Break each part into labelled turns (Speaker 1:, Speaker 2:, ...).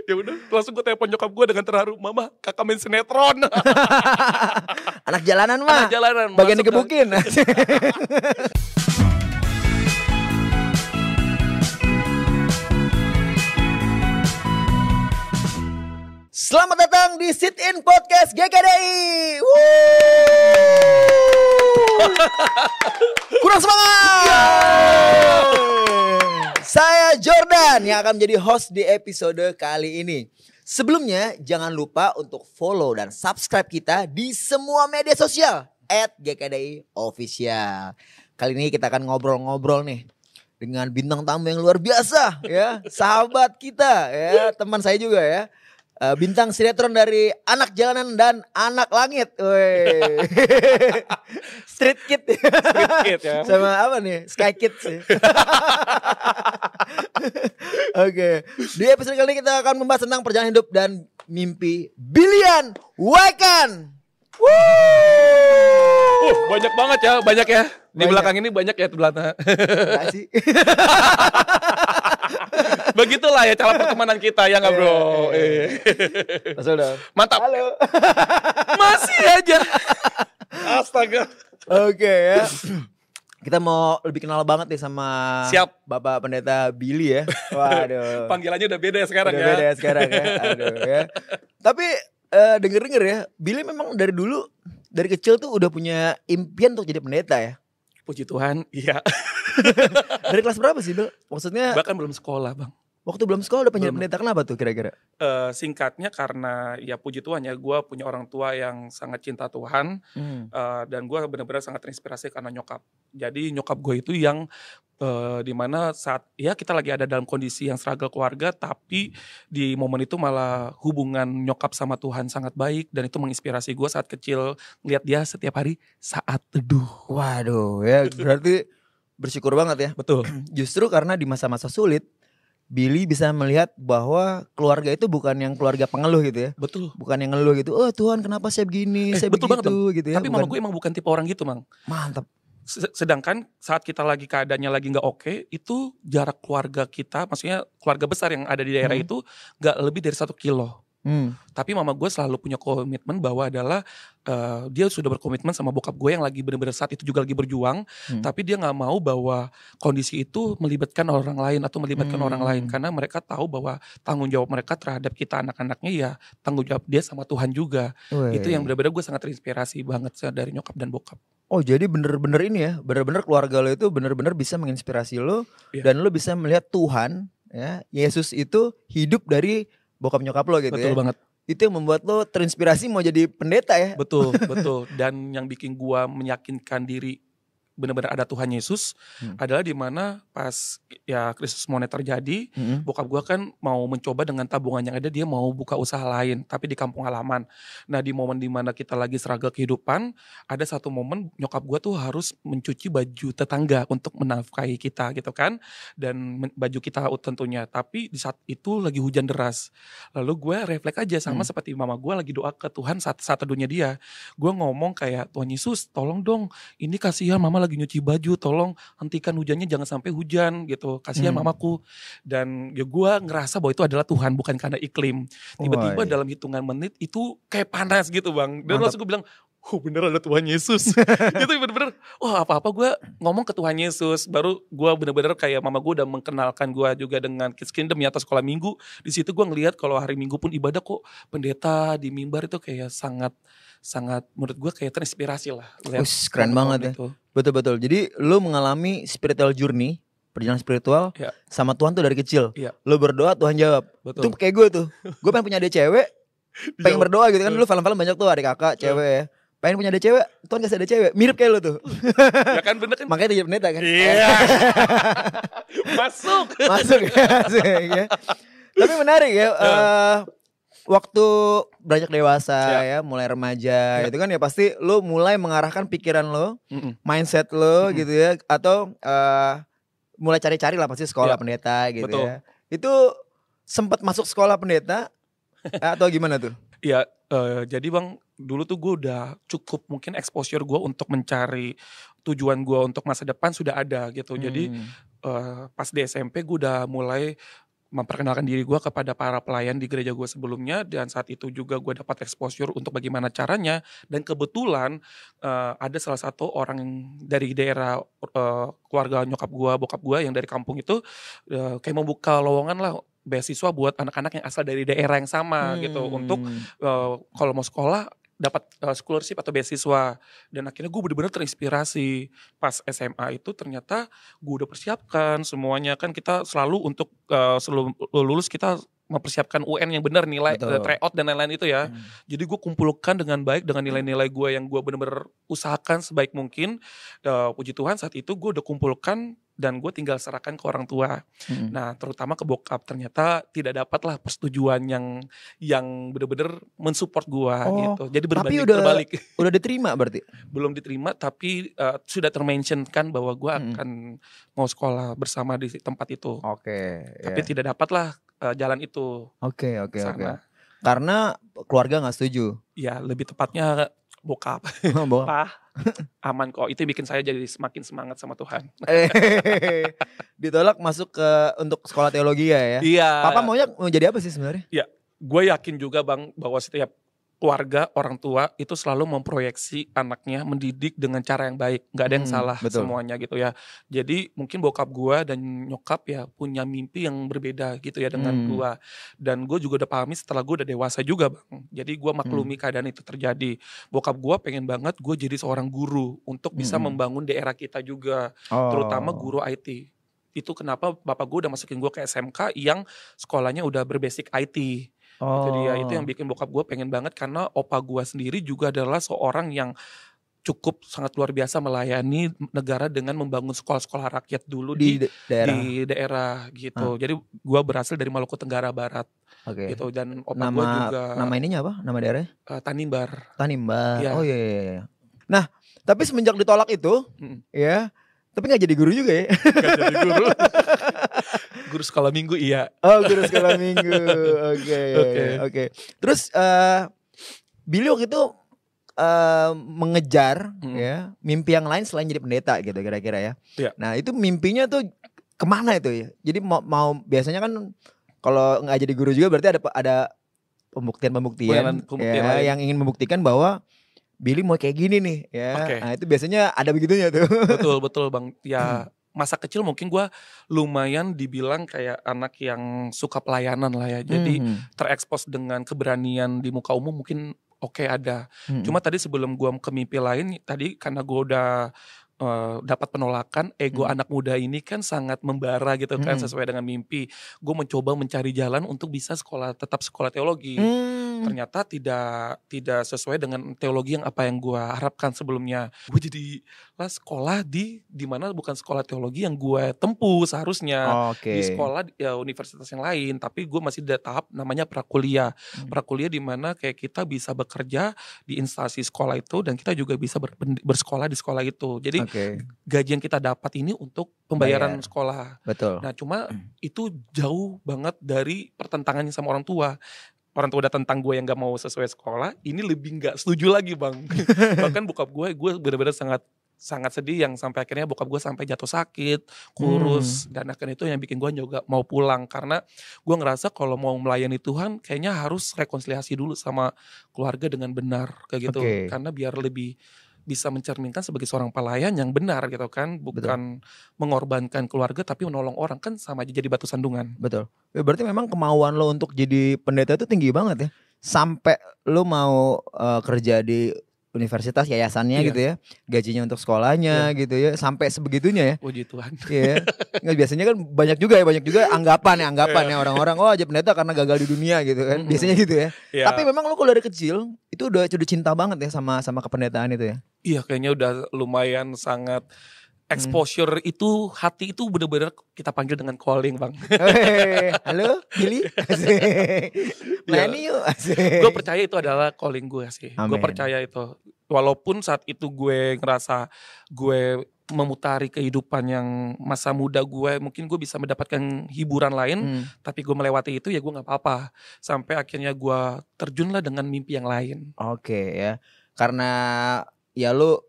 Speaker 1: Ya udah, langsung gue telepon nyokap gue dengan terharu, "Mama, kakak main sinetron."
Speaker 2: Anak jalanan mah.
Speaker 1: Anak jalanan,
Speaker 2: Bagian
Speaker 1: masuk
Speaker 2: dikebukin. Selamat datang di Sit In Podcast GKDI. Kurang semangat. Saya Jordan yang akan menjadi host di episode kali ini. Sebelumnya jangan lupa untuk follow dan subscribe kita di semua media sosial @GKDI Official. Kali ini kita akan ngobrol-ngobrol nih dengan bintang tamu yang luar biasa ya, sahabat kita ya, teman saya juga ya. Bintang sinetron dari Anak Jalanan dan Anak Langit. Street Kid.
Speaker 1: Street Kid ya.
Speaker 2: Sama apa nih? Sky Kid sih. Oke. Di episode kali ini kita akan membahas tentang perjalanan hidup dan mimpi Bilian Waikan.
Speaker 1: Banyak banget ya, banyak ya. Di
Speaker 2: Banyak.
Speaker 1: belakang ini banyak ya, di belakang.
Speaker 2: Enggak sih.
Speaker 1: Begitulah ya cara pertemanan kita ya nggak bro?
Speaker 2: Masuk dong.
Speaker 1: Mantap.
Speaker 2: Halo.
Speaker 1: Masih aja. Astaga.
Speaker 2: Oke ya. Kita mau lebih kenal banget nih sama
Speaker 1: Siap.
Speaker 2: Bapak Pendeta Billy ya. Waduh.
Speaker 1: Panggilannya udah beda ya sekarang
Speaker 2: Udah
Speaker 1: ya.
Speaker 2: beda ya sekarang ya. Aduh ya. Tapi denger-denger ya, Billy memang dari dulu, dari kecil tuh udah punya impian untuk jadi pendeta ya.
Speaker 1: Puji Tuhan, iya.
Speaker 2: Dari kelas berapa sih, Bil? Maksudnya
Speaker 1: Bahkan belum sekolah bang.
Speaker 2: waktu belum sekolah udah pengen
Speaker 1: Belum.
Speaker 2: pendeta, kenapa tuh kira-kira?
Speaker 1: Singkatnya karena ya puji Tuhan ya, gue punya orang tua yang sangat cinta Tuhan. Dan gue benar-benar sangat terinspirasi karena nyokap. Jadi nyokap gue itu yang dimana saat ya kita lagi ada dalam kondisi yang struggle keluarga, tapi di momen itu malah hubungan nyokap sama Tuhan sangat baik, dan itu menginspirasi gue saat kecil ngeliat dia setiap hari saat teduh.
Speaker 2: Waduh ya, berarti bersyukur banget ya.
Speaker 1: Betul.
Speaker 2: Justru karena di masa-masa sulit, Billy bisa melihat bahwa keluarga itu bukan yang keluarga pengeluh gitu ya.
Speaker 1: Betul.
Speaker 2: Bukan yang ngeluh gitu, oh Tuhan kenapa saya begini, saya
Speaker 1: Betul banget,
Speaker 2: begitu gitu ya.
Speaker 1: Tapi mama gue emang bukan tipe orang gitu, Mang.
Speaker 2: Mantap.
Speaker 1: Sedangkan saat kita lagi keadaannya lagi nggak oke, itu jarak keluarga kita, maksudnya keluarga besar yang ada di daerah itu nggak lebih dari 1 kilo. Tapi mama gue selalu punya komitmen bahwa adalah dia sudah berkomitmen sama bokap gue yang lagi benar-benar saat itu juga lagi berjuang, tapi dia nggak mau bahwa kondisi itu melibatkan orang lain atau melibatkan orang lain, karena mereka tahu bahwa tanggung jawab mereka terhadap kita anak-anaknya ya tanggung jawab dia sama Tuhan juga. Itu yang benar-benar gue sangat terinspirasi banget dari nyokap dan bokap.
Speaker 2: Oh jadi bener-bener ini ya, bener-bener keluarga lo itu bener-bener bisa menginspirasi lo.
Speaker 1: Iya.
Speaker 2: Dan lo bisa melihat Tuhan ya, Yesus itu hidup dari bokap nyokap lo gitu.
Speaker 1: Betul
Speaker 2: ya.
Speaker 1: banget.
Speaker 2: Itu yang membuat lo terinspirasi mau jadi pendeta ya.
Speaker 1: Betul, betul. Dan yang bikin gua meyakinkan diri benar-benar ada Tuhan Yesus adalah di mana pas ya krisis moneter terjadi, bokap gua kan mau mencoba dengan tabungan yang ada, dia mau buka usaha lain tapi di kampung halaman. Nah, di momen di mana kita lagi struggle kehidupan, ada satu momen nyokap gua tuh harus mencuci baju tetangga untuk menafkahi kita gitu kan, dan baju kita tentunya. Tapi di saat itu lagi hujan deras. Lalu gue refleks aja sama seperti mama gue lagi doa ke Tuhan saat teduhnya dia. Gue ngomong kayak, Tuhan Yesus tolong dong, ini kasihan mama lagi nyuci baju, tolong hentikan hujannya, jangan sampai hujan gitu, kasihan mamaku. Dan ya gue ngerasa bahwa itu adalah Tuhan, bukan karena iklim. Tiba-tiba dalam hitungan menit itu kayak panas gitu bang. Dan langsung gue bilang, oh bener ada Tuhan Yesus. Itu bener-bener, apa-apa gue ngomong ke Tuhan Yesus. Baru gue bener-bener kayak mama gue udah mengenalkan gue juga dengan Kids Kingdom ya, atau sekolah minggu. Di situ gue ngelihat kalau hari Minggu pun ibadah kok pendeta di mimbar itu kayak sangat menurut gue kayak terinspirasi lah.
Speaker 2: Keren banget ya. Betul-betul. Jadi lo mengalami spiritual journey, perjalanan spiritual sama Tuhan tuh dari kecil. Lo berdoa, Tuhan jawab.
Speaker 1: Betul.
Speaker 2: Itu kayak gue tuh. Gue pengen punya adik cewek, pengen berdoa gitu kan. Dulu film-film banyak tuh adik kakak, cewek ya. Pengen punya adik cewek, Tuhan kasih adik cewek. Mirip kayak lo tuh.
Speaker 1: Ya kan bener kan.
Speaker 2: Makanya jadi pendeta kan.
Speaker 1: Iya. Masuk
Speaker 2: ya. Tapi menarik ya. Waktu beranjak dewasa ya, mulai remaja itu kan ya pasti lo mulai mengarahkan pikiran lo, mindset lo gitu ya, atau mulai cari-cari lah pasti sekolah pendeta gitu. Betul. Ya. Itu sempat masuk sekolah pendeta atau gimana tuh?
Speaker 1: Iya, jadi bang dulu tuh gue udah cukup mungkin exposure gue untuk mencari tujuan gue untuk masa depan sudah ada gitu. Jadi pas di SMP gue udah mulai memperkenalkan diri gue kepada para pelayan di gereja gue sebelumnya, dan saat itu juga gue dapat exposure untuk bagaimana caranya. Dan kebetulan ada salah satu orang dari daerah keluarga nyokap gue, bokap gue yang dari kampung itu kayak membuka lowongan lah beasiswa buat anak-anak yang asal dari daerah yang sama gitu, untuk kalau mau sekolah dapat scholarship atau beasiswa. Dan akhirnya gue benar-benar terinspirasi. Pas SMA itu ternyata gue udah persiapkan semuanya, kan kita selalu untuk sebelum lulus kita mempersiapkan UN yang benar, nilai tryout dan lain-lain itu ya. Jadi gue kumpulkan dengan baik dengan nilai-nilai gue yang gue benar-benar usahakan sebaik mungkin. Puji Tuhan saat itu gue udah kumpulkan dan gue tinggal serahkan ke orang tua. Nah, terutama ke bokap, ternyata tidak dapatlah persetujuan yang benar-benar mensupport gue gitu. Jadi berbanding terbalik.
Speaker 2: Udah diterima berarti?
Speaker 1: Belum diterima, tapi sudah termentionkan bahwa gue akan mau sekolah bersama di tempat itu. Tapi tidak dapatlah jalan itu.
Speaker 2: Oke. Karena keluarga nggak setuju.
Speaker 1: Ya, lebih tepatnya bokap. Pak, aman kok. Itu bikin saya jadi semakin semangat sama Tuhan.
Speaker 2: Ditolak masuk untuk sekolah teologi ya?
Speaker 1: Iya.
Speaker 2: Papa maunya mau jadi apa sih sebenarnya?
Speaker 1: Ya, gue yakin juga Bang bahwa setiap keluarga, orang tua itu selalu memproyeksi anaknya mendidik dengan cara yang baik. Gak ada yang salah, betul. Semuanya gitu ya. Jadi mungkin bokap gue dan nyokap ya punya mimpi yang berbeda gitu ya dengan gue. Dan gue juga udah pahami setelah gue udah dewasa juga Bang. Jadi gue maklumi keadaan itu terjadi. Bokap gue pengen banget gue jadi seorang guru untuk bisa membangun daerah kita juga. Terutama guru IT. Itu kenapa bapak gue udah masukin gue ke SMK yang sekolahnya udah berbasic IT. Itu yang bikin bokap gue pengen banget, karena opa gue sendiri juga adalah seorang yang cukup sangat luar biasa melayani negara dengan membangun sekolah-sekolah rakyat dulu di daerah gitu. Jadi gue berasal dari Maluku Tenggara Barat gitu, dan opa gue juga.
Speaker 2: Nama ininya apa? Nama daerahnya?
Speaker 1: Tanimbar.
Speaker 2: Ya. Oh iya. Nah, tapi semenjak ditolak itu ya, tapi gak jadi guru juga ya?
Speaker 1: Gak jadi guru. Guru sekolah minggu iya.
Speaker 2: Oh, guru sekolah minggu. Oke. Terus Billy waktu itu mengejar ya mimpi yang lain selain jadi pendeta gitu kira-kira ya. Nah, itu mimpinya tuh kemana itu ya? Jadi mau biasanya kan kalau nggak jadi guru juga berarti ada pembuktian ya, yang ingin membuktikan bahwa Billy mau kayak gini nih ya. Nah, itu biasanya ada begitunya tuh.
Speaker 1: Betul Bang. Ya, masa kecil mungkin gue lumayan dibilang kayak anak yang suka pelayanan lah ya. Jadi terekspos dengan keberanian di muka umum mungkin ada. Cuma tadi sebelum gue ke mimpi lain, tadi karena gue udah dapat penolakan, ego anak muda ini kan sangat membara gitu kan, sesuai dengan mimpi. Gue mencoba mencari jalan untuk bisa tetap sekolah teologi. Ternyata tidak sesuai dengan teologi yang apa yang gue harapkan sebelumnya. Gue jadi sekolah di mana bukan sekolah teologi yang gue tempuh seharusnya. Di sekolah universitas yang lain, tapi gue masih di tahap namanya prakuliah. Prakuliah di mana kayak kita bisa bekerja di instansi sekolah itu, dan kita juga bisa bersekolah di sekolah itu. Jadi gaji yang kita dapat ini untuk pembayaran sekolah.
Speaker 2: Betul.
Speaker 1: Nah, cuma itu jauh banget dari pertentangannya sama orang tua. Orang tua udah tentang gue yang gak mau sesuai sekolah, ini lebih gak setuju lagi Bang. Bahkan bokap gue benar-benar sangat sedih, yang sampai akhirnya bokap gue sampai jatuh sakit, kurus, dan akhirnya itu yang bikin gue juga mau pulang. Karena gue ngerasa kalau mau melayani Tuhan kayaknya harus rekonsiliasi dulu sama keluarga dengan benar kayak gitu. Karena biar lebih bisa mencerminkan sebagai seorang pelayan yang benar gitu kan, bukan mengorbankan keluarga tapi menolong orang, kan sama aja jadi batu sandungan.
Speaker 2: Betul. Berarti memang kemauan lo untuk jadi pendeta itu tinggi banget ya, sampai lo mau kerja di universitas yayasannya gitu ya, gajinya untuk sekolahnya gitu ya, sampai sebegitunya ya.
Speaker 1: Puji Tuhan.
Speaker 2: Iya. Nggak, biasanya kan banyak juga anggapan ya orang-orang, oh aja pendeta karena gagal di dunia gitu kan, biasanya gitu ya. Tapi memang lo kalau dari kecil itu udah cinta banget ya sama kependetaan itu ya.
Speaker 1: Iya, kayaknya udah lumayan sangat exposure itu, hati itu benar-benar kita panggil dengan calling Bang.
Speaker 2: Halo Billy, Lani yuk.
Speaker 1: Gue percaya itu adalah calling gue sih. Gue percaya itu. Walaupun saat itu gue ngerasa gue memutari kehidupan yang masa muda gue, mungkin gue bisa mendapatkan hiburan lain, tapi gue melewati itu ya gue gak apa-apa. Sampai akhirnya gue terjunlah dengan mimpi yang lain.
Speaker 2: Ya, karena ya lu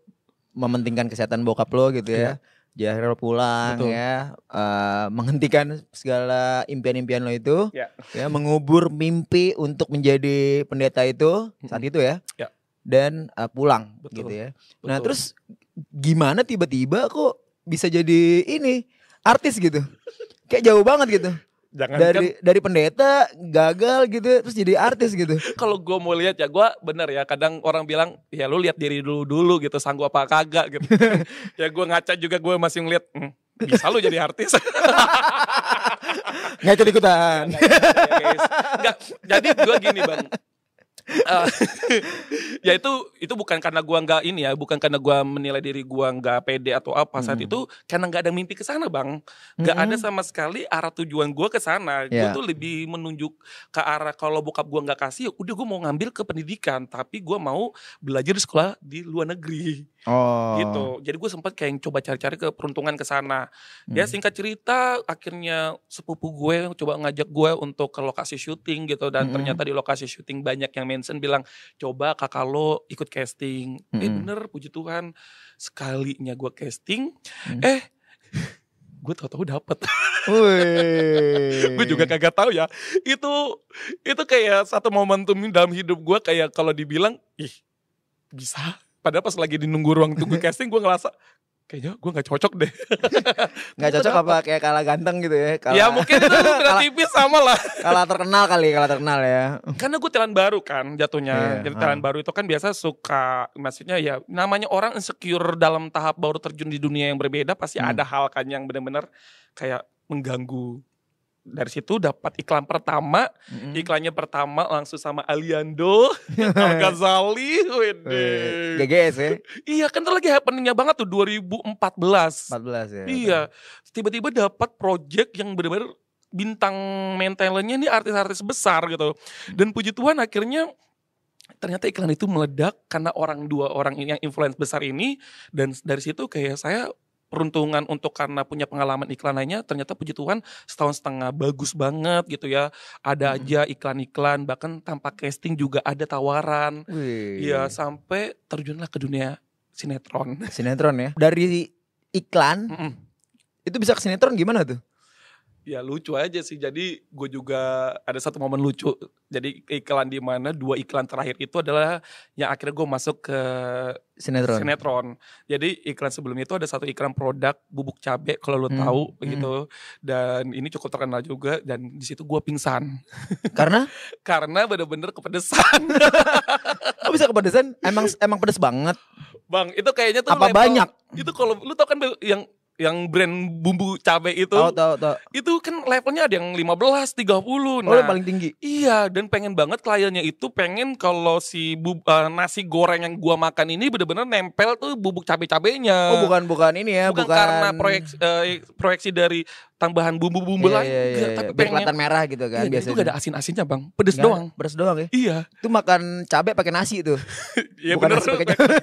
Speaker 2: mementingkan kesehatan bokap lo gitu ya. Jahral pulang.
Speaker 1: Betul.
Speaker 2: Ya, menghentikan segala impian-impian lo itu,
Speaker 1: Ya.
Speaker 2: ya, mengubur mimpi untuk menjadi pendeta itu saat itu ya,
Speaker 1: Ya.
Speaker 2: dan pulang.
Speaker 1: Betul.
Speaker 2: Gitu ya. Nah
Speaker 1: Betul.
Speaker 2: terus gimana tiba-tiba kok bisa jadi ini artis gitu? Kayak jauh banget gitu.
Speaker 1: Jangan
Speaker 2: Dari pendeta gagal gitu terus jadi artis gitu.
Speaker 1: kalau gue mau lihat ya, gue bener ya, kadang orang bilang ya lu lihat diri dulu gitu, sanggup apa kagak gitu. Ya gue ngaca juga, gue masih ngeliat bisa lu jadi artis.
Speaker 2: Nggak ikut-ikutan.
Speaker 1: Enggak, jadi gue gini bang. Ya itu bukan karena gua nggak ini ya, bukan karena gua menilai diri gua nggak pede atau apa. Saat itu karena nggak ada mimpi ke sana bang, nggak ada sama sekali arah tujuan gua ke sana. Gua tuh lebih menunjuk ke arah kalau bokap gua nggak kasih, udah gua mau ngambil ke pendidikan, tapi gua mau belajar di sekolah di luar negeri. Gitu. Jadi gue sempat kayak coba cari-cari keperuntungan ke sana. Ya singkat cerita, akhirnya sepupu gue coba ngajak gue untuk ke lokasi syuting gitu, dan ternyata di lokasi syuting banyak yang mention bilang coba kakak lo ikut casting. Bener, puji Tuhan, sekalinya gue casting, gue tahu-tahu dapet. Gue juga kagak tahu ya. Itu kayak satu momentum dalam hidup gue, kayak kalau dibilang bisa. Padahal pas lagi di nunggu ruang tunggu casting, gue ngerasa kayaknya gue gak cocok deh.
Speaker 2: Gak cocok apa kayak kalah ganteng gitu ya?
Speaker 1: Ya mungkin itu beda tipis sama lah.
Speaker 2: Kalah terkenal kali, kalah terkenal ya.
Speaker 1: Karena gue talent baru kan jatuhnya. Jadi talent baru itu kan biasa suka, maksudnya ya namanya orang insecure dalam tahap baru terjun di dunia yang berbeda, pasti ada hal kan yang benar-benar kayak mengganggu. Dari situ dapat iklan pertama, iklannya pertama langsung sama Aliando, Al-Ghazali,
Speaker 2: GGS ya?
Speaker 1: Iya kan itu lagi happeningnya banget tuh 2014.
Speaker 2: 14 ya?
Speaker 1: Iya, tiba-tiba dapat project yang benar-benar bintang main talentnya ini artis-artis besar gitu. Dan puji Tuhan akhirnya ternyata iklan itu meledak karena dua orang ini yang influence besar ini, dan dari situ kayak saya peruntungan untuk karena punya pengalaman iklan lainnya, ternyata puji Tuhan setahun setengah bagus banget gitu ya. Ada aja iklan-iklan, bahkan tanpa casting juga ada tawaran. Iya, sampai terjunlah ke dunia sinetron.
Speaker 2: Sinetron ya. Dari iklan itu bisa ke sinetron gimana tuh?
Speaker 1: Ya lucu aja sih. Jadi gue juga ada satu momen lucu. Jadi iklan di mana 2 iklan terakhir itu adalah yang akhirnya gue masuk ke sinetron. Jadi iklan sebelumnya itu ada satu iklan produk bubuk cabe kalau lo tahu begitu. Dan ini cukup terkenal juga, dan di situ gue pingsan.
Speaker 2: Karena?
Speaker 1: Karena bener-bener kepedesan.
Speaker 2: Oh bisa kepedesan? Emang pedes banget?
Speaker 1: Bang, itu kayaknya tuh
Speaker 2: apa
Speaker 1: level,
Speaker 2: banyak?
Speaker 1: Itu kalau lu tau kan yang brand bumbu cabai itu.
Speaker 2: Tahu.
Speaker 1: Itu kan levelnya ada yang 15, 30.
Speaker 2: Yang paling tinggi.
Speaker 1: Iya, dan pengen banget kliennya itu pengen kalau si nasi goreng yang gua makan ini bener-bener nempel tuh bubuk cabai-cabainya.
Speaker 2: Oh, bukan ini ya,
Speaker 1: bukan karena proyeksi dari tambahan bumbu-bumbu lain.
Speaker 2: Iya,
Speaker 1: Tapi
Speaker 2: biar kelihatan merah gitu kan
Speaker 1: biasanya. Itu gak ada asin-asinnya bang, pedes doang.
Speaker 2: Pedes doang ya?
Speaker 1: Iya.
Speaker 2: Itu makan cabai pakai nasi tuh.
Speaker 1: Iya
Speaker 2: bukan
Speaker 1: bener.
Speaker 2: Nasi pakai cabai.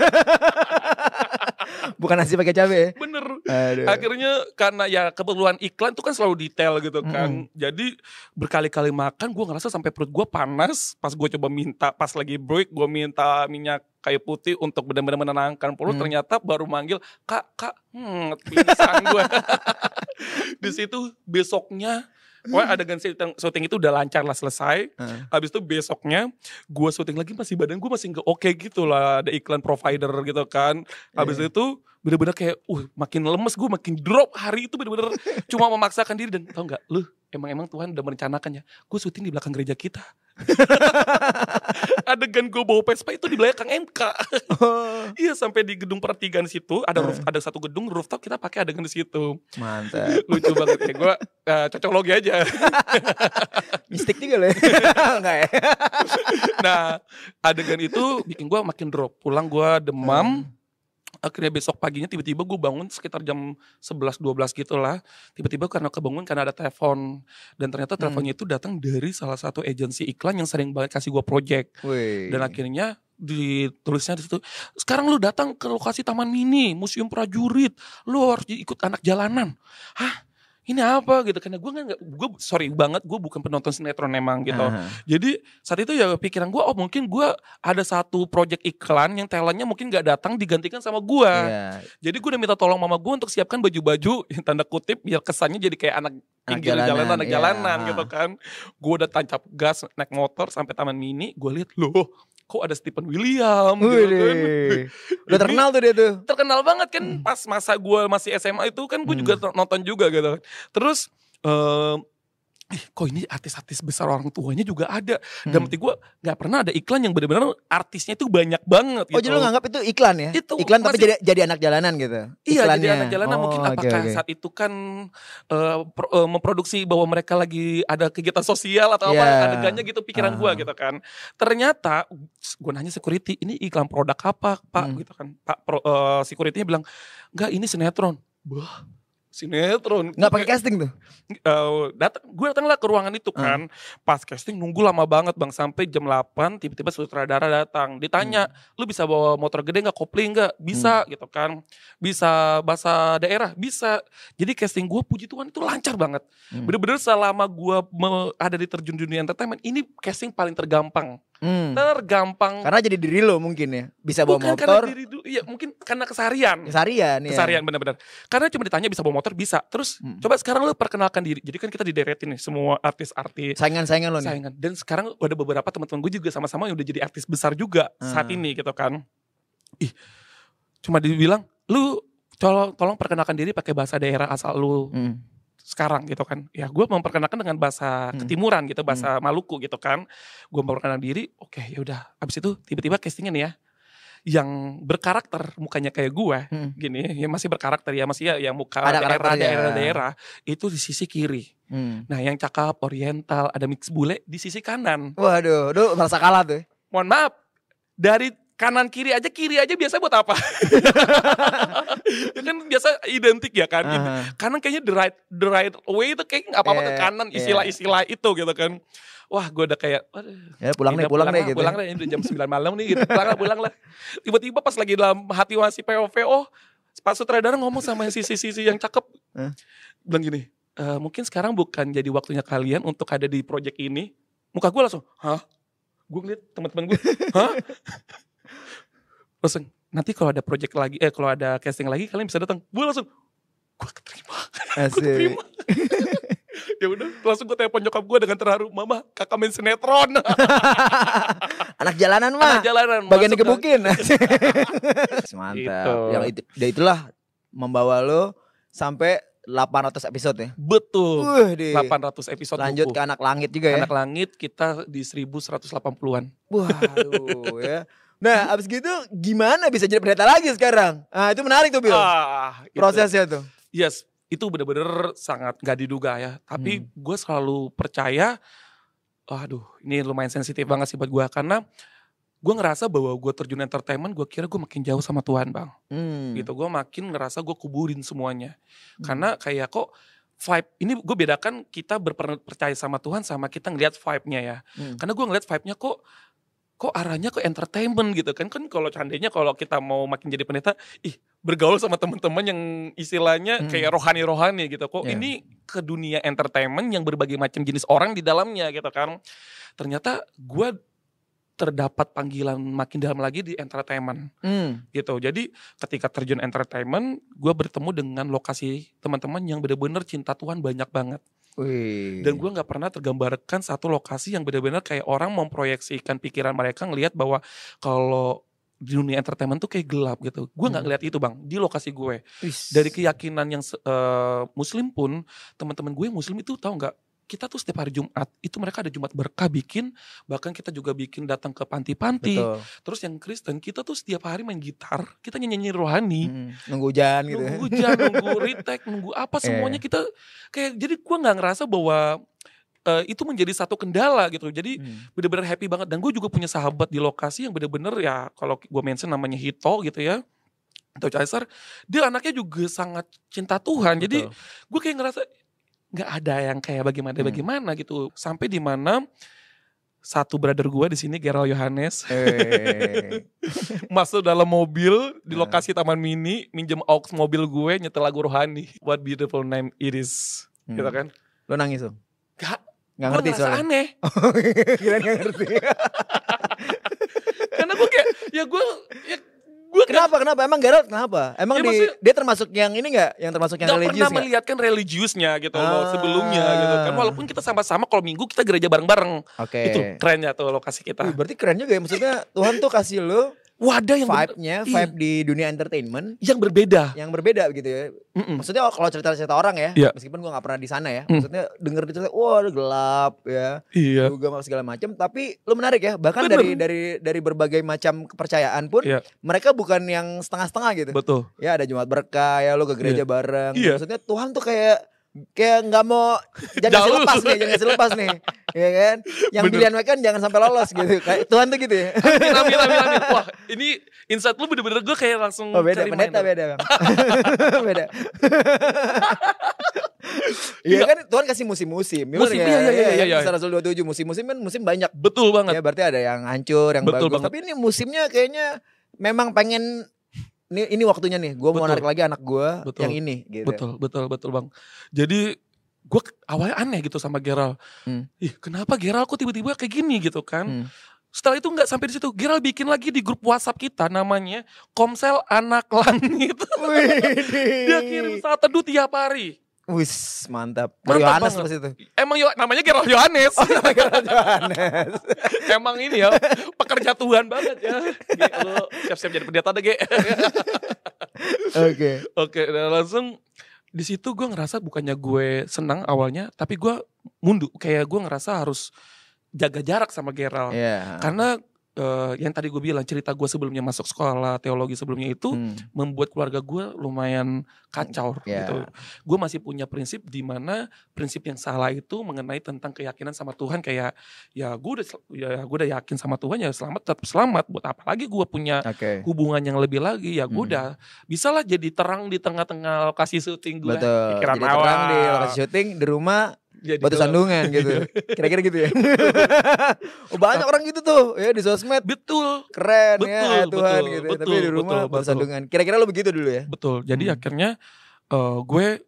Speaker 2: Bukan nasi pakai cabai ya?
Speaker 1: Bener.
Speaker 2: Aduh.
Speaker 1: Akhirnya karena ya keperluan iklan tuh kan selalu detail gitu kan. Jadi berkali-kali makan gue ngerasa sampai perut gue panas. Pas gue coba minta, pas lagi break gue minta minyak kayu putih untuk benar-benar menenangkan perut. Ternyata baru manggil kak pingsan gue. Di situ besoknya, pokoknya adegan syuting itu udah lancar lah, selesai. Habis itu besoknya gue syuting lagi, masih badan gue masih gak oke gitu lah. Ada iklan provider gitu kan. Habis itu bener-bener kayak makin lemes, gue makin drop. Hari itu bener-bener cuma memaksakan diri. Dan tau gak lu, emang Tuhan udah merencanakan ya, gue syuting di belakang gereja kita. Adegan gue bawa Vespa itu di belakang MK. Iya, sampai di gedung pertigaan situ ada satu gedung rooftop, kita pakai adegan di situ.
Speaker 2: Mantap.
Speaker 1: Lucu banget ya, gue cocokologi aja.
Speaker 2: Mistik juga loh. Enggak ya.
Speaker 1: Nah, adegan itu bikin gue makin drop. Pulang gue demam. Akhirnya besok paginya tiba-tiba gue bangun sekitar jam 11-12 gitu lah. Tiba-tiba karena ada telepon. Dan ternyata teleponnya itu datang dari salah satu agensi iklan yang sering banget kasih gue project. Dan akhirnya ditulisnya di situ, sekarang lu datang ke lokasi Taman Mini, Museum Prajurit, lu harus ikut anak jalanan. Hah? ini apa gitu, karena gue sorry banget, gue bukan penonton sinetron emang gitu. Jadi saat itu ya pikiran gue, mungkin gue ada satu project iklan yang talentnya mungkin gak datang digantikan sama gue. Jadi gue udah minta tolong mama gue untuk siapkan baju-baju yang tanda kutip biar kesannya jadi kayak anak pinggir jalanan, anak jalanan gitu kan. Gue udah tancap gas naik motor sampai Taman Mini, gue lihat loh kok ada Stephen William gitu kan.
Speaker 2: Udah terkenal tuh dia tuh.
Speaker 1: Terkenal banget kan pas masa gue masih SMA itu kan gue juga nonton juga gitu. Terus kok ini artis-artis besar orang tuanya juga ada. Dan berarti gue gak pernah ada iklan yang benar-benar artisnya itu banyak banget gitu.
Speaker 2: Oh jadi lu nganggap itu iklan ya?
Speaker 1: Itu
Speaker 2: iklan tapi jadi anak jalanan gitu?
Speaker 1: Iya jadi anak jalanan. Mungkin apakah saat itu kan memproduksi bahwa mereka lagi ada kegiatan sosial atau apa adegannya gitu pikiran gue gitu kan. Ternyata gue nanya security, ini iklan produk apa Pak gitu kan. Pak securitynya bilang enggak, ini sinetron. Wah, sinetron.
Speaker 2: Nggak pakai casting tuh?
Speaker 1: Gue datanglah ke ruangan itu kan. Pas casting nunggu lama banget bang, sampai jam 8 tiba-tiba sutradara datang. Ditanya, lu bisa bawa motor gede gak, kopling gak? Bisa gitu kan. Bisa bahasa daerah? Bisa. Jadi casting gue puji Tuhan itu lancar banget. Bener-bener selama gue ada di terjun dunia entertainment, ini casting paling tergampang. Tergampang.
Speaker 2: Karena jadi diri lo mungkin ya. Bisa bawa
Speaker 1: bukan
Speaker 2: motor.
Speaker 1: Karena diri, iya mungkin karena keseharian.
Speaker 2: Keseharian
Speaker 1: benar-benar. Karena cuma ditanya bisa bawa motor, bisa. Terus coba sekarang lo perkenalkan diri. Jadi kan kita dideretin nih semua artis-artis.
Speaker 2: Saingan-saingan lo nih.
Speaker 1: Saingan. Dan sekarang ada beberapa teman-teman gue juga sama-sama yang udah jadi artis besar juga saat ini gitu kan. Cuma dibilang lu tolong perkenalkan diri pakai bahasa daerah asal lu. Sekarang gitu kan, ya gue memperkenalkan dengan bahasa ketimuran gitu, bahasa Maluku gitu kan. Gue memperkenalkan diri, oke ya udah. Abis itu tiba-tiba castingnya nih ya, yang berkarakter mukanya kayak gue, gini ya, masih berkarakter ya, masih ya muka daerah itu di sisi kiri. Nah yang cakep oriental, ada mix bule di sisi kanan.
Speaker 2: Waduh, lu merasa kalah tuh.
Speaker 1: Mohon maaf, dari kanan kiri aja biasa buat apa? Ya kan biasa identik ya kan. Kanan kayaknya the right way itu kayak nggak apa-apa ke kanan, istilah-istilah itu gitu kan. Wah gue udah kayak
Speaker 2: ya pulang deh gitu.
Speaker 1: Pulang deh, udah jam 9 malam nih gitu. Pulang lah. Tiba-tiba pas lagi dalam hati masih POV, Pak sutradara ngomong sama sisi-sisi yang cakep. Bilang gini, mungkin sekarang bukan jadi waktunya kalian untuk ada di project ini. Muka gue langsung, hah? Gue ngeliat teman-teman gue, hah? Langsung, nanti kalau ada project lagi, kalau ada casting lagi kalian bisa datang. Gue langsung, gue keterima. Ya udah, langsung gue telepon nyokap gue dengan terharu, mama, kakak main sinetron.
Speaker 2: Anak jalanan mah. Bagian digebukin. Mantap. Gitu. Itulah membawa lo sampai 800 episode ya.
Speaker 1: Betul. 800 episode.
Speaker 2: Lanjut ke Anak Langit juga ya.
Speaker 1: Anak Langit kita di 1180-an.
Speaker 2: Waduh ya. Nah abis gitu gimana bisa jadi pendeta lagi sekarang? Nah itu menarik tuh Bill. Prosesnya tuh.
Speaker 1: Yes, itu bener-bener sangat gak diduga ya. Tapi gue selalu percaya, ini lumayan sensitif banget sih buat gue. Karena gue ngerasa bahwa gue terjun entertainment, gue kira gue makin jauh sama Tuhan bang. Gitu, gue makin ngerasa gue kuburin semuanya. Karena kayak kok vibe, ini gue bedakan kita percaya sama Tuhan sama kita ngeliat vibe-nya ya. Karena gue ngeliat vibe-nya kok arahnya ke entertainment gitu kan. Kan kalau seandainya kalau kita mau makin jadi pendeta, bergaul sama teman-teman yang istilahnya kayak rohani-rohani gitu. Kok ini ke dunia entertainment yang berbagai macam jenis orang di dalamnya gitu kan. Ternyata gue terdapat panggilan makin dalam lagi di entertainment gitu. Jadi ketika terjun entertainment, gue bertemu dengan lokasi teman-teman yang benar-benar cinta Tuhan banyak banget. Dan gue gak pernah tergambarkan satu lokasi yang benar-benar kayak orang memproyeksikan pikiran mereka ngelihat bahwa kalau di dunia entertainment tuh kayak gelap gitu. Gue gak ngeliat itu bang, di lokasi gue. Dari keyakinan yang muslim pun, teman-teman gue muslim itu tahu gak, kita tuh setiap hari Jumat, itu mereka ada Jumat berkah bikin, bahkan kita juga bikin datang ke panti-panti. Terus yang Kristen, kita tuh setiap hari main gitar, kita nyanyi rohani.
Speaker 2: Nunggu hujan gitu.
Speaker 1: Nunggu hujan, nunggu retake, nunggu apa semuanya kita kayak, jadi gue gak ngerasa bahwa itu menjadi satu kendala gitu. Jadi bener-bener happy banget. Dan gue juga punya sahabat di lokasi yang bener-bener ya, kalau gue mention namanya Hito gitu ya, atau Caesar, dia anaknya juga sangat cinta Tuhan. Jadi gue kayak ngerasa nggak ada yang kayak bagaimana gitu. Sampai di mana satu brother gue di sini, Gerald Yohanes, masuk dalam mobil di lokasi Taman Mini, minjem aux mobil gue, nyetel lagu rohani. What beautiful name it is. gitu kan.
Speaker 2: Lo nangis dong?
Speaker 1: Gak
Speaker 2: ngerti soalnya.
Speaker 1: aneh.
Speaker 2: Kira gak ngerti.
Speaker 1: Karena gue kayak
Speaker 2: Kenapa emang Geralt kenapa? Emang
Speaker 1: ya,
Speaker 2: dia termasuk yang ini gak? Yang termasuk yang religius
Speaker 1: gak pernah melihatkan religiusnya gitu loh sebelumnya gitu kan. Walaupun kita sama-sama kalau minggu kita gereja bareng-bareng. Itu kerennya tuh lokasi kita.
Speaker 2: Berarti keren juga ya, maksudnya Tuhan tuh kasih lo
Speaker 1: wadah yang
Speaker 2: vibe di dunia entertainment
Speaker 1: yang berbeda
Speaker 2: gitu ya. Maksudnya kalau cerita-cerita orang ya, meskipun gue nggak pernah di sana ya, maksudnya denger cerita, wah gelap ya, juga segala macam. Tapi lo menarik ya, bahkan dari berbagai macam kepercayaan pun mereka bukan yang setengah-setengah gitu.
Speaker 1: Betul.
Speaker 2: Ya ada Jumat Berkah ya, lo ke gereja bareng. Maksudnya Tuhan tuh kayak nggak mau jangan kasih lepas nih ya kan, yang pilihan mereka jangan sampai lolos gitu. Kayak Tuhan tuh gitu ya.
Speaker 1: Amin. Wah ini insight lu bener-bener gue kayak langsung
Speaker 2: beda bang. Beda. Iya kan Tuhan kasih musim-musim. Iya. Rasul 27 musim-musim kan musim banyak.
Speaker 1: Betul banget.
Speaker 2: Ya berarti ada yang hancur, yang bagus. Banget. Tapi ini musimnya kayaknya memang pengen ini waktunya nih, gue mau narik lagi anak gue yang ini gitu. Betul
Speaker 1: bang. Jadi gue awalnya aneh gitu sama Geralt. Kenapa Geralt kok tiba-tiba kayak gini gitu kan. Setelah itu gak sampai di situ, Geralt bikin lagi di grup WhatsApp kita namanya Komsel Anak Langit. Dia kirim saat teduh tiap hari.
Speaker 2: Wis mantap Yohanes pas itu.
Speaker 1: Emang namanya Geralt Yohanes. Emang ini ya pekerja Tuhan banget ya. Lo siap-siap jadi pendeta deh, Ge. Oke. Dan langsung di situ gue ngerasa bukannya gue senang awalnya, tapi gue mundur. Kayak gue ngerasa harus jaga jarak sama Geralt. Karena yang tadi gue bilang cerita gue sebelumnya masuk sekolah teologi sebelumnya itu membuat keluarga gue lumayan kacau gitu. Gue masih punya prinsip di mana prinsip yang salah itu mengenai tentang keyakinan sama Tuhan, kayak gue udah yakin sama Tuhan ya selamat tetap selamat, buat apa lagi gue punya hubungan yang lebih lagi, ya gue udah bisalah jadi terang di tengah-tengah lokasi syuting gue.
Speaker 2: Betul. Jadi terang di lokasi syuting di rumah. Jadi batu sandungan gitu. Kira-kira gitu ya. Banyak orang gitu tuh ya di sosmed.
Speaker 1: Betul.
Speaker 2: Keren ya Tuhan gitu. Tapi di rumah batu sandungan. Kira-kira lo begitu dulu ya.
Speaker 1: Betul. Jadi akhirnya gue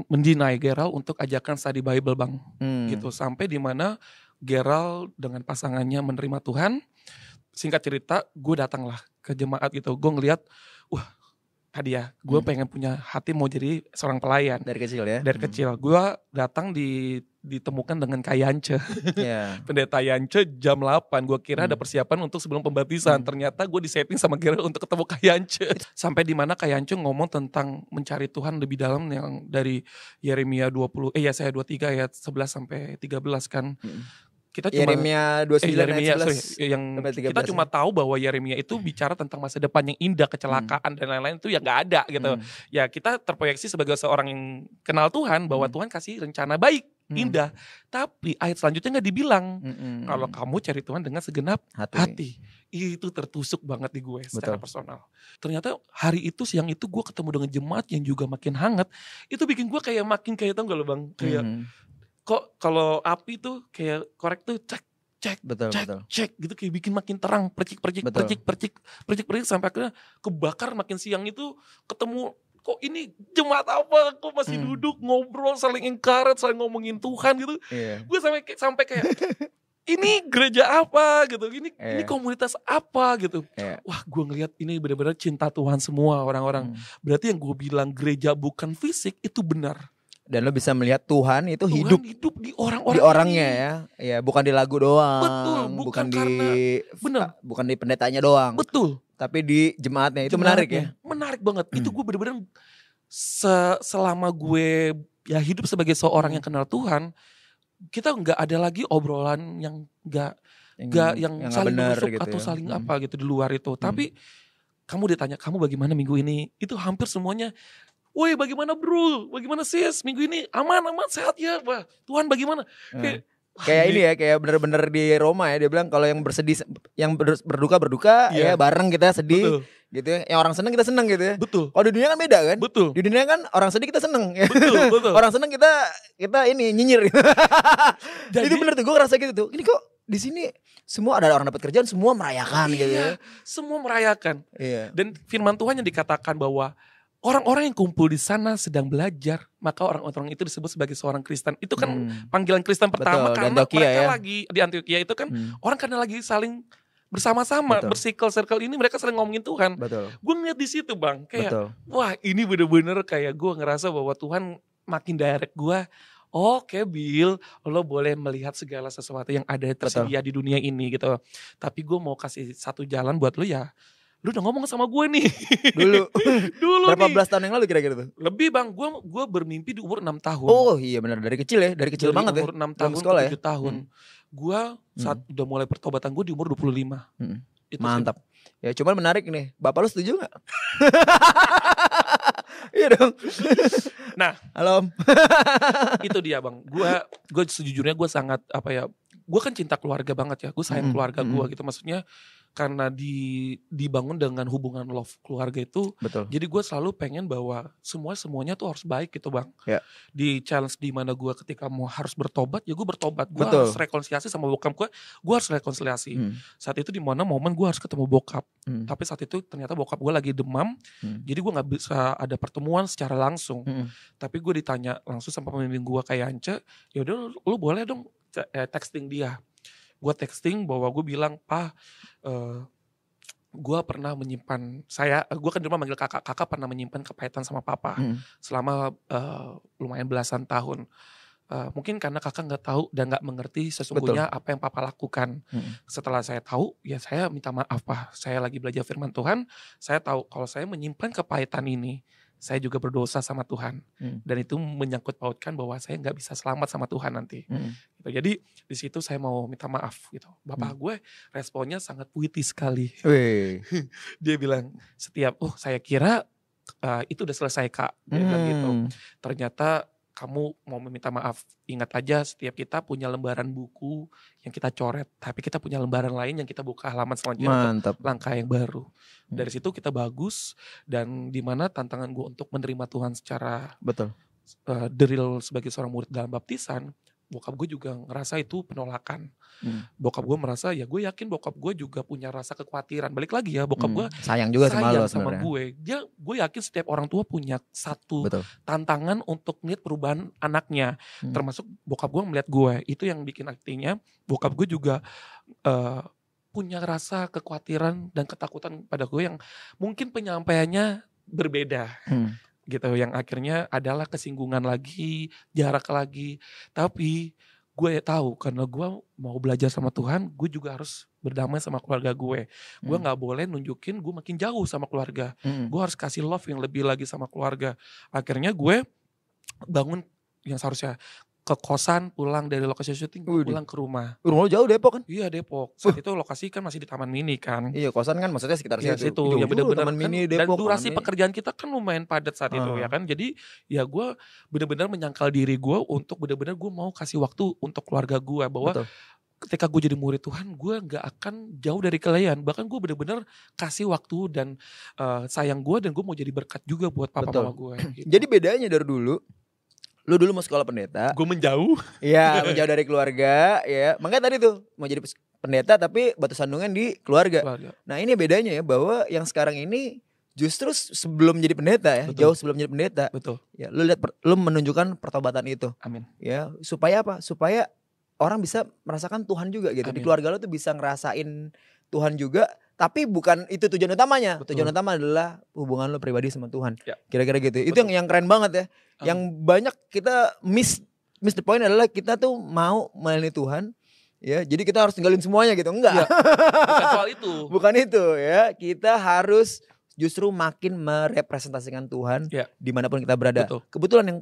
Speaker 1: mendinai Geralt untuk ajakan study Bible bang. Gitu. Sampai di mana Geralt dengan pasangannya menerima Tuhan. Singkat cerita gue datanglah ke jemaat gitu. Gue ngeliat tadi ya, gue pengen punya hati mau jadi seorang pelayan.
Speaker 2: Dari kecil ya?
Speaker 1: Dari kecil. Gue datang ditemukan dengan Kak Yance. Pendeta Yance jam 8. Gue kira ada persiapan untuk sebelum pembaptisan. Ternyata gue disetting sama Geralt untuk ketemu Kak Yance. Sampai di mana Kak Yance ngomong tentang mencari Tuhan lebih dalam yang dari Yeremia 23 ayat 11 sampai 13 kan. Kita cuma
Speaker 2: Yeremia 29
Speaker 1: kita cuma tahu bahwa Yeremia itu bicara tentang masa depan yang indah, kecelakaan dan lain-lain itu ya nggak ada gitu. Ya kita terproyeksi sebagai seorang yang kenal Tuhan bahwa Tuhan kasih rencana baik, indah. Tapi ayat selanjutnya nggak dibilang kalau kamu cari Tuhan dengan segenap hati. Itu tertusuk banget di gue secara personal. Ternyata hari itu siang itu gue ketemu dengan jemaat yang juga makin hangat. Itu bikin gue kayak makin kayak tau gak lo bang, kayak kok kalau api tuh kayak korek tuh cek gitu, kayak bikin makin terang, percik sampai akhirnya kebakar. Makin siang itu ketemu kok ini jemaat apa kok masih duduk ngobrol saling encourage, saling ngomongin Tuhan gitu. Gue sampai kayak ini gereja apa gitu, ini komunitas apa gitu. Wah gue ngelihat ini benar-benar cinta Tuhan semua orang-orang. Berarti yang gue bilang gereja bukan fisik itu benar.
Speaker 2: Dan lo bisa melihat Tuhan itu hidup
Speaker 1: di orang-orang,
Speaker 2: di orangnya ya, bukan di lagu doang.
Speaker 1: Betul,
Speaker 2: bukan di pendetanya doang.
Speaker 1: Betul.
Speaker 2: Tapi di jemaatnya itu menarik ya.
Speaker 1: Menarik banget. Itu gue bener-bener selama gue ya hidup sebagai seorang yang kenal Tuhan, kita nggak ada lagi obrolan yang nggak yang saling menusuk gitu atau ya, saling apa gitu di luar itu. Tapi kamu ditanya kamu bagaimana minggu ini, itu hampir semuanya. Woi bagaimana bro, bagaimana sis, minggu ini aman sehat ya, wah Tuhan bagaimana.
Speaker 2: Kayak ini ya, kayak bener-bener di Roma ya, dia bilang kalau yang bersedih, yang berduka ya bareng kita sedih. Gitu ya, yang orang seneng kita seneng gitu ya.
Speaker 1: Betul.
Speaker 2: Kalau di dunia kan beda kan.
Speaker 1: Betul.
Speaker 2: Di dunia kan orang sedih kita seneng.
Speaker 1: Betul.
Speaker 2: Orang seneng kita ini nyinyir. Jadi, itu bener tuh, gue ngerasa gitu tuh. Ini kok di sini semua ada orang dapat kerjaan, semua merayakan gitu ya.
Speaker 1: Semua merayakan.
Speaker 2: Iya.
Speaker 1: Dan firman Tuhan yang dikatakan bahwa orang-orang yang kumpul di sana sedang belajar, maka orang-orang itu disebut sebagai seorang Kristen. Itu kan panggilan Kristen pertama.
Speaker 2: Betul,
Speaker 1: karena
Speaker 2: Antioquia,
Speaker 1: mereka
Speaker 2: ya.
Speaker 1: lagi di Antioquia itu kan orang karena lagi saling bersama-sama, bercircle ini mereka sering ngomongin Tuhan.
Speaker 2: Betul.
Speaker 1: Gue ngeliat di situ bang, kayak
Speaker 2: Betul.
Speaker 1: wah ini bener-bener kayak gue ngerasa bahwa Tuhan makin direct gue. Oke Bill, lo boleh melihat segala sesuatu yang ada tersedia di dunia ini gitu. Tapi gue mau kasih satu jalan buat lo ya. Lu udah ngomong sama gue nih. Dulu
Speaker 2: Berapa
Speaker 1: nih.
Speaker 2: belas tahun yang lalu kira-kira tuh?
Speaker 1: Lebih bang, gue bermimpi di umur 6 tahun.
Speaker 2: Oh iya benar, dari kecil ya, dari kecil
Speaker 1: dari
Speaker 2: banget
Speaker 1: umur
Speaker 2: ya.
Speaker 1: 6 tahun
Speaker 2: sekolah
Speaker 1: ke 7 tahun. Gue saat udah mulai pertobatan gue di umur 25. Itu
Speaker 2: mantap. Ya cuman menarik nih, bapak lu setuju gak? Iya dong.
Speaker 1: Nah,
Speaker 2: halo.
Speaker 1: itu dia bang. Gue sejujurnya gue sangat gue kan cinta keluarga banget ya. Gue sayang keluarga gue gitu. Maksudnya karena dibangun dengan hubungan love keluarga itu.
Speaker 2: Betul.
Speaker 1: Jadi gue selalu pengen bahwa semuanya tuh harus baik gitu bang.
Speaker 2: Ya.
Speaker 1: Di challenge di mana gue ketika mau harus bertobat, ya gue bertobat. Gue harus rekonsiliasi sama bokap gue harus rekonsiliasi. Saat itu di mana momen gue harus ketemu bokap. Tapi saat itu ternyata bokap gue lagi demam. Jadi gue gak bisa ada pertemuan secara langsung. Tapi gue ditanya langsung sama pembimbing gue kayak Ance, yaudah lu boleh dong texting dia. Gue texting bahwa gue bilang, "Pa, gue pernah menyimpan, gue kan di rumah manggil kakak pernah menyimpan kepahitan sama papa selama lumayan belasan tahun. Mungkin karena kakak nggak tahu dan nggak mengerti sesungguhnya apa yang papa lakukan. Setelah saya tahu, ya saya minta maaf Pak. Saya lagi belajar firman Tuhan, saya tahu kalau saya menyimpan kepahitan ini, saya juga berdosa sama Tuhan. Dan itu menyangkut pautkan bahwa saya nggak bisa selamat sama Tuhan nanti. Gitu. Jadi di situ saya mau minta maaf gitu. Bapak gue responnya sangat puitis sekali. Dia bilang saya kira itu udah selesai Kak. Dia bilang gitu. Ternyata kamu mau meminta maaf. Ingat aja setiap kita punya lembaran buku yang kita coret. Tapi kita punya lembaran lain yang kita buka halaman selanjutnya. Mantap. Untuk langkah yang baru. Dari situ kita bagus. Dan dimana tantangan gue untuk menerima Tuhan secara deril sebagai seorang murid dalam baptisan. Bokap gue juga ngerasa itu penolakan. Bokap gue merasa ya gue yakin bokap gue juga punya rasa kekhawatiran. Balik lagi ya bokap gue
Speaker 2: sayang juga
Speaker 1: sama gue. Gue yakin setiap orang tua punya satu tantangan untuk ngeliat perubahan anaknya. Termasuk bokap gue melihat gue. Itu yang bikin artinya bokap gue juga punya rasa kekhawatiran dan ketakutan pada gue yang mungkin penyampaiannya berbeda. Gitu yang akhirnya adalah kesinggungan lagi, jarak lagi. Tapi gue tahu karena gue mau belajar sama Tuhan, gue juga harus berdamai sama keluarga gue. Gue nggak boleh nunjukin gue makin jauh sama keluarga. Gue harus kasih love yang lebih lagi sama keluarga. Akhirnya gue bangun yang seharusnya ke kosan, pulang dari lokasi syuting, pulang ke rumah.
Speaker 2: Rumah lo jauh Depok kan?
Speaker 1: Iya Depok. Saat itu lokasi kan masih di Taman Mini kan.
Speaker 2: Iya kosan kan maksudnya sekitar situ.
Speaker 1: Ya benar-benar
Speaker 2: Taman Mini
Speaker 1: kan,
Speaker 2: Depok.
Speaker 1: Dan durasi pekerjaan kita kan lumayan padat saat itu ya kan. Jadi ya gue benar-benar menyangkal diri gue untuk benar-benar gue mau kasih waktu untuk keluarga gue. Bahwa ketika gue jadi murid Tuhan, gue gak akan jauh dari kalian. Bahkan gue benar-benar kasih waktu dan sayang gue dan gue mau jadi berkat juga buat papa mama gue.
Speaker 2: Gitu. Jadi bedanya dari dulu. Lu dulu mau sekolah pendeta.
Speaker 1: Gue menjauh.
Speaker 2: Iya menjauh dari keluarga ya. Makanya tadi tuh mau jadi pendeta tapi batu sandungan di keluarga. Nah ini bedanya ya bahwa yang sekarang ini justru sebelum jadi pendeta ya. Jauh sebelum jadi pendeta. Ya, lu menunjukkan pertobatan itu.
Speaker 1: Amin.
Speaker 2: Ya supaya apa? Supaya orang bisa merasakan Tuhan juga gitu. Amin. Di keluarga lu tuh bisa ngerasain Tuhan juga. Tapi bukan itu tujuan utamanya. Tujuan utama adalah hubungan lo pribadi sama Tuhan. Kira-kira gitu. Itu yang keren banget ya. Yang banyak kita miss the point adalah kita tuh mau melayani Tuhan. Ya, jadi kita harus tinggalin semuanya gitu. Enggak.
Speaker 1: Bukan soal itu.
Speaker 2: Bukan itu ya. Kita harus justru makin merepresentasikan Tuhan dimanapun kita berada. Kebetulan yang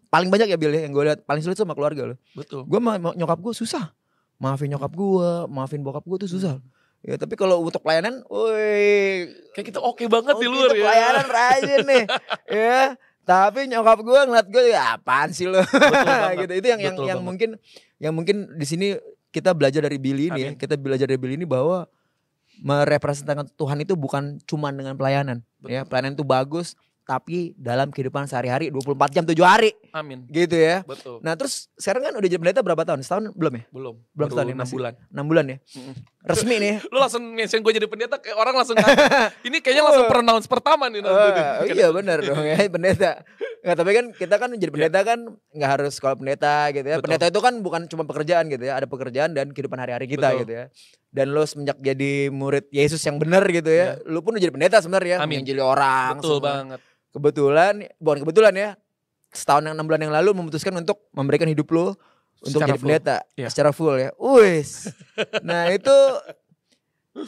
Speaker 2: paling banyak ya Bill ya, yang gue lihat paling sulit sama keluarga lo. Gue nyokap gue susah. Maafin nyokap gue, maafin bokap gue tuh susah. Ya tapi kalau untuk pelayanan, woi
Speaker 1: kayak kita oke banget di luar ya.
Speaker 2: Pelayanan rajin nih, ya. Tapi nyokap gue ngeliat gue, ya apaan sih lo? Gitu. Itu yang mungkin di sini kita belajar dari Billy ini ya. Kita belajar dari Billy ini bahwa merepresentasikan Tuhan itu bukan cuma dengan pelayanan. Ya pelayanan itu bagus, tapi dalam kehidupan sehari-hari 24 jam 7 hari.
Speaker 1: Amin.
Speaker 2: Gitu ya.
Speaker 1: Betul.
Speaker 2: Nah terus sekarang kan udah jadi pendeta berapa tahun? Setahun belum ya?
Speaker 1: Belum
Speaker 2: Setahun ya,
Speaker 1: 6 bulan.
Speaker 2: 6 bulan ya. Resmi nih.
Speaker 1: Lu langsung mention gue jadi pendeta, kayak orang langsung ini kayaknya langsung pronounce pertama nih nanti.
Speaker 2: Iya benar dong ya pendeta. Nggak, tapi kan kita kan jadi pendeta kan nggak harus sekolah pendeta gitu ya.
Speaker 1: Betul.
Speaker 2: Pendeta itu kan bukan cuma pekerjaan gitu ya. Ada pekerjaan dan kehidupan hari-hari kita.
Speaker 1: Betul.
Speaker 2: Gitu ya. Dan lu semenjak jadi murid Yesus yang benar gitu ya. Lu pun udah jadi pendeta sebenarnya.
Speaker 1: Amin.
Speaker 2: Menginjili orang.
Speaker 1: Betul
Speaker 2: semua.
Speaker 1: banget.
Speaker 2: Bukan kebetulan ya. Setahun 6 bulan yang lalu memutuskan untuk memberikan hidup lu untuk
Speaker 1: Secara
Speaker 2: jadi pendeta secara full ya. Nah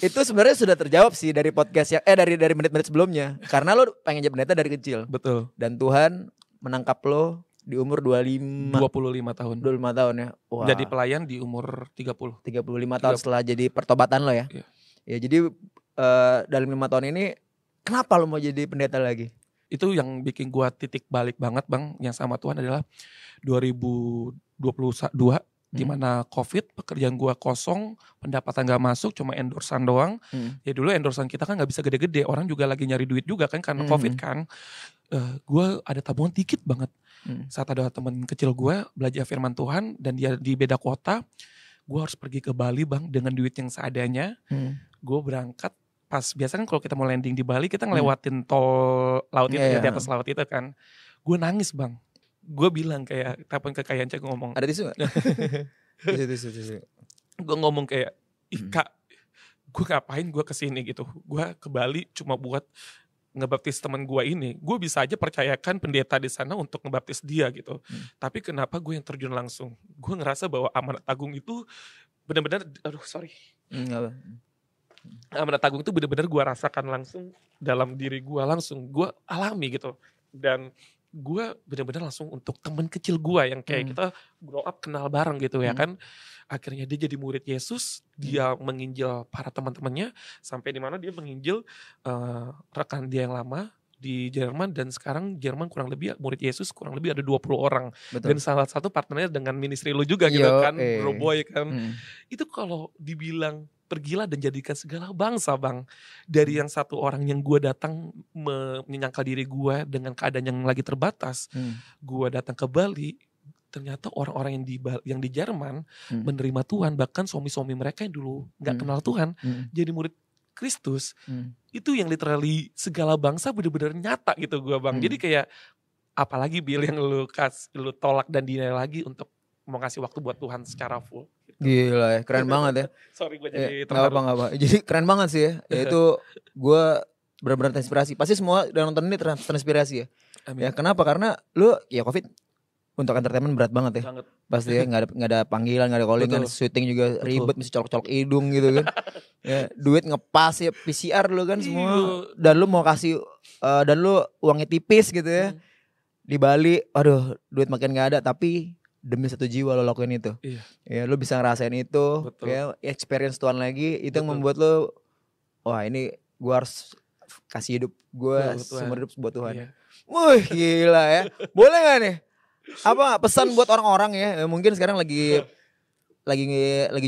Speaker 2: itu sebenarnya sudah terjawab sih dari podcast yang dari menit-menit sebelumnya. Karena lo pengen jadi pendeta dari kecil.
Speaker 1: Betul.
Speaker 2: Dan Tuhan menangkap lo di umur 25
Speaker 1: tahun.
Speaker 2: 25 tahun ya. Wah.
Speaker 1: Jadi pelayan di umur 35
Speaker 2: tahun setelah jadi pertobatan lo ya.
Speaker 1: Iya.
Speaker 2: Ya jadi dalam 5 tahun ini kenapa lo mau jadi pendeta lagi?
Speaker 1: Itu yang bikin gua titik balik banget Bang, yang sama Tuhan adalah 2022 di mana Covid, pekerjaan gua kosong, pendapatan gak masuk, cuma endorsan doang. Ya dulu endorsan kita kan gak bisa gede-gede, orang juga lagi nyari duit juga kan karena Covid kan. Gua ada tabungan dikit banget. Saat ada teman kecil gua belajar firman Tuhan dan dia di beda kota, gua harus pergi ke Bali Bang dengan duit yang seadanya. Gua berangkat pas biasa kan kalau kita mau landing di Bali kita ngelewatin tol laut itu di atas laut itu kan. Gue nangis Bang. Gue bilang kayak telepon ke Kayanca, gue ngomong.
Speaker 2: Ada tisu gak? tisu.
Speaker 1: Gue ngomong kayak, Kak, gue ngapain gue kesini gitu. Gue ke Bali cuma buat ngebaptis teman gue ini. Gue bisa aja percayakan pendeta di sana untuk ngebaptis dia gitu. Tapi kenapa gue yang terjun langsung? Gue ngerasa bahwa amanat agung itu benar-benar, amanat agung itu benar-benar gue rasakan langsung dalam diri gue, langsung gue alami gitu. Dan gue benar-benar langsung untuk teman kecil gue yang kayak kita grow up kenal bareng gitu ya kan. Akhirnya dia jadi murid Yesus, dia menginjil para teman-temannya sampai di mana dia menginjil rekan dia yang lama di Jerman, dan sekarang Jerman kurang lebih murid Yesus kurang lebih ada 20 orang. Betul. Dan salah satu partnernya dengan ministry lu juga gitu kan, Bro Boy kan. Itu kalau dibilang pergilah dan jadikan segala bangsa Bang. Dari yang satu orang yang gue datang menyangkal diri gue dengan keadaan yang lagi terbatas. Gue datang ke Bali, ternyata orang-orang yang di Jerman menerima Tuhan. Bahkan suami-suami mereka yang dulu gak kenal Tuhan jadi murid Kristus. Itu yang literally segala bangsa benar-benar nyata gitu gue Bang. Jadi kayak apalagi Bill yang lu tolak dan dinilai lagi untuk mau ngasih waktu buat Tuhan secara full.
Speaker 2: Gila ya, keren banget ya.
Speaker 1: Sorry gue jadi
Speaker 2: terharu. Gak apa-apa. Jadi keren banget sih ya. Itu gue benar-benar terinspirasi. Pasti semua yang nonton ini terinspirasi ya. Amin. Ya kenapa? Karena lu ya Covid untuk entertainment berat banget ya. Banget. Pasti ya gak ada panggilan, gak ada callingan, syuting juga ribet, mesti colok-colok hidung gitu kan. Ya, duit ngepas ya, PCR dulu kan semua. Dan lu mau kasih dan lu uangnya tipis gitu ya. Di Bali, aduh duit makin gak ada, tapi demi satu jiwa lo lakuin itu. Ya lu bisa ngerasain itu. Betul. Ya experience Tuhan lagi. Itu yang membuat lo, wah ini gue harus kasih hidup gue seumur hidup buat Tuhan. Wih gila ya. Boleh gak nih apa pesan buat orang-orang ya, mungkin sekarang lagi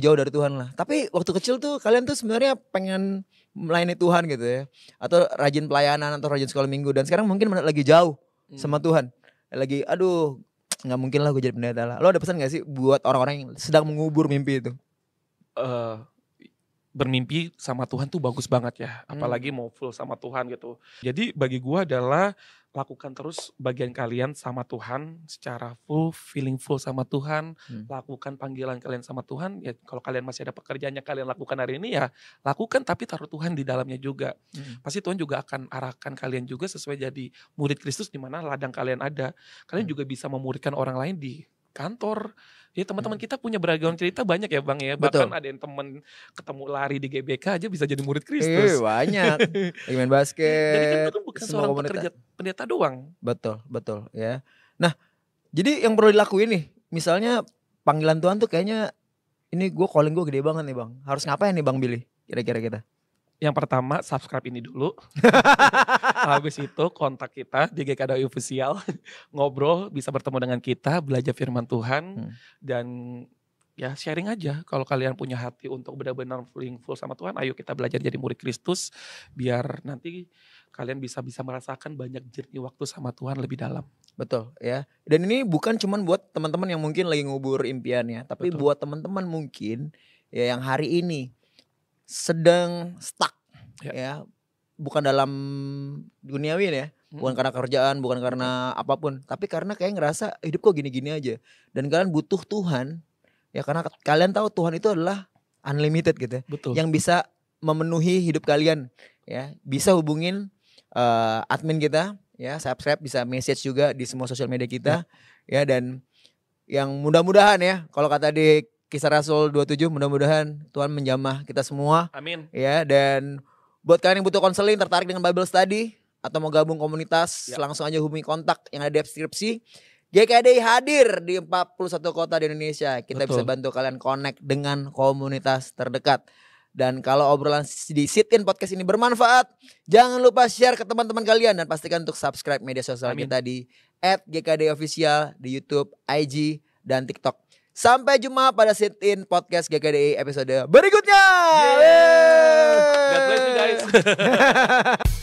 Speaker 2: jauh dari Tuhan lah. Tapi waktu kecil tuh kalian tuh sebenarnya pengen melayani Tuhan gitu ya, atau rajin pelayanan atau rajin sekolah minggu, dan sekarang mungkin lagi jauh sama Tuhan. Lagi aduh nggak mungkin lah gue jadi pendeta lah. Lo ada pesan gak sih buat orang-orang yang sedang mengubur mimpi itu?
Speaker 1: Bermimpi sama Tuhan tuh bagus banget ya. Apalagi mau full sama Tuhan gitu. Jadi bagi gue adalah lakukan terus bagian kalian sama Tuhan secara full, feeling full sama Tuhan. Lakukan panggilan kalian sama Tuhan. Ya kalau kalian masih ada pekerjaannya kalian lakukan hari ini ya lakukan, tapi taruh Tuhan di dalamnya juga. Pasti Tuhan juga akan arahkan kalian juga sesuai jadi murid Kristus di mana ladang kalian ada. Kalian juga bisa memuridkan orang lain di kantor. Ya teman-teman kita punya beragam cerita banyak ya Bang ya. Bahkan ada yang temen ketemu lari di GBK aja bisa jadi murid Kristus.
Speaker 2: Banyak. Lagi main basket.
Speaker 1: Jadi kan itu bukan seorang pekerja pendeta doang.
Speaker 2: Betul ya. Nah jadi yang perlu dilakuin nih, misalnya panggilan Tuhan tuh kayaknya ini calling gue gede banget nih Bang. Harus ngapain nih Bang Billy kira-kira kita?
Speaker 1: Yang pertama subscribe ini dulu. Habis itu kontak kita di GKDOI Official. Ngobrol, bisa bertemu dengan kita, belajar firman Tuhan. Dan ya sharing aja. Kalau kalian punya hati untuk benar-benar full sama Tuhan, ayo kita belajar jadi murid Kristus biar nanti kalian bisa merasakan banyak jernih waktu sama Tuhan lebih dalam.
Speaker 2: Betul ya. Dan ini bukan cuman buat teman-teman yang mungkin lagi ngubur impiannya, tapi
Speaker 1: Betul.
Speaker 2: buat teman-teman mungkin ya yang hari ini sedang stuck ya. Bukan dalam duniawi ya. Bukan karena kerjaan, bukan karena apapun, tapi karena kayak ngerasa hidup kok gini-gini aja. Dan kalian butuh Tuhan. Ya karena kalian tahu Tuhan itu adalah unlimited gitu.
Speaker 1: Betul.
Speaker 2: Yang bisa memenuhi hidup kalian ya. Bisa hubungin admin kita ya, subscribe, bisa message juga di semua sosial media kita ya. Dan yang mudah-mudahan ya, kalau kata di Kisah Rasul 27, mudah-mudahan Tuhan menjamah kita semua.
Speaker 1: Amin.
Speaker 2: Ya, dan buat kalian yang butuh konseling, tertarik dengan Bible Study atau mau gabung komunitas, langsung aja hubungi kontak yang ada di deskripsi. GKDI hadir di 41 kota di Indonesia. Kita bisa bantu kalian connect dengan komunitas terdekat. Dan kalau obrolan di Sit In Podcast ini bermanfaat, jangan lupa share ke teman-teman kalian dan pastikan untuk subscribe media sosial kita di @GKDI_official di YouTube, IG, dan TikTok. Sampai jumpa pada Sit In Podcast GKDI episode berikutnya.
Speaker 1: God bless you guys.